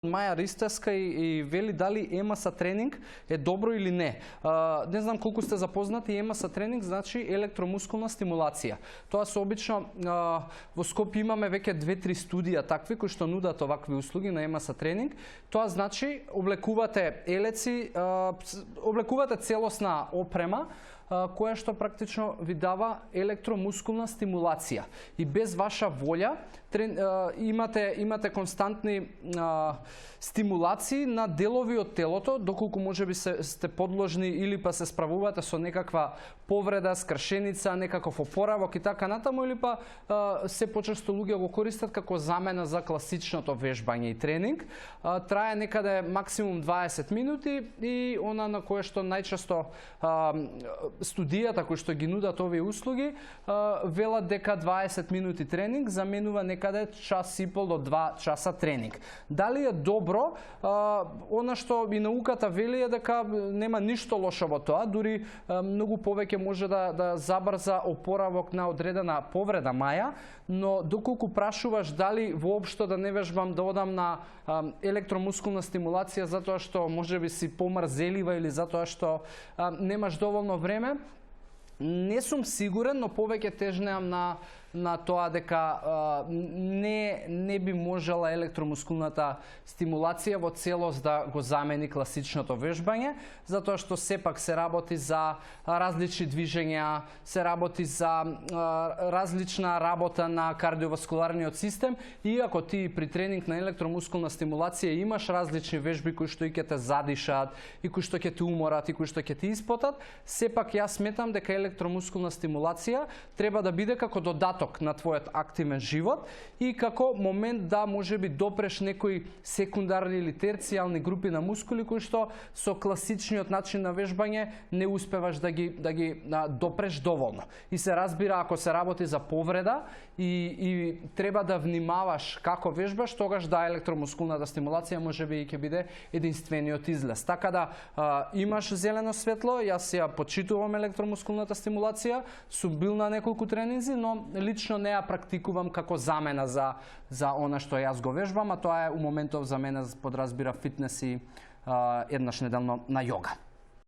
Маја Ристевска и вели дали ЕМС тренинг е добро или не. Не знам колку сте запознати, ЕМС тренинг значи електромускулна стимулација. Тоа се обично во Скопје имаме веќе 2-3 студија такви кои што нудат овакви услуги на ЕМС тренинг. Тоа значи облекувате елеци, облекувате целосна опрема која што практично ви дава електромускулна стимулација. И без ваша волја имате константни стимулации на делови од телото, доколку можеби сте подложни или па се справувате со некаква повреда, скршеница, некаков опоравок и така натаму, или па се почесто луѓе го користат како замена за класичното вежбање и тренинг. Трае некаде максимум 20 минути и она на кое што најчесто студијата кои што ги нудат овие услуги велат дека 20 минути тренинг заменува некаде час и пол до 2 часа тренинг. Дали е добро? Она што и науката вели е дека нема ништо лошо во тоа, дури многу повеќе може да забрза опоравок на одредена повреда маја, но доколку прашуваш дали воопшто да не вежбам, да одам на електромускулна стимулација затоа што можеби си помрзелива или затоа што немаш доволно време, не сум сигурен, но повеќе тежнеам на тоа дека не би можела електромускулната стимулација во целост да го замени класичното вежбање, затоа што сепак се работи за различни движења, се работи за различна работа на кардиоваскуларниот систем, и ако ти при тренинг на електромускулна стимулација имаш различни вежби кои што и ќе те задишат, и кои што ќе те уморат, и кои што ќе те испотат, сепак јас сметам дека електромускулна стимулација треба да биде како додаток на твојот активен живот и како момент да можеби допреш некои секундарни или терцијални групи на мускули кои што со класичниот начин на вежбање не успеваш да ги допреш доволно. И се разбира, ако се работи за повреда и треба да внимаваш како вежбаш, тогаш да, електромускулната стимулација можеби и ќе биде единствениот излез. Така да имаш зелено светло, јас ја почитувам електромускулната стимулација, сум бил на неколку тренинзи, но лично не ја практикувам како замена за она што јас го вежбам, а тоа е у моментов за мене подразбира фитнес и еднаш неделно на јога.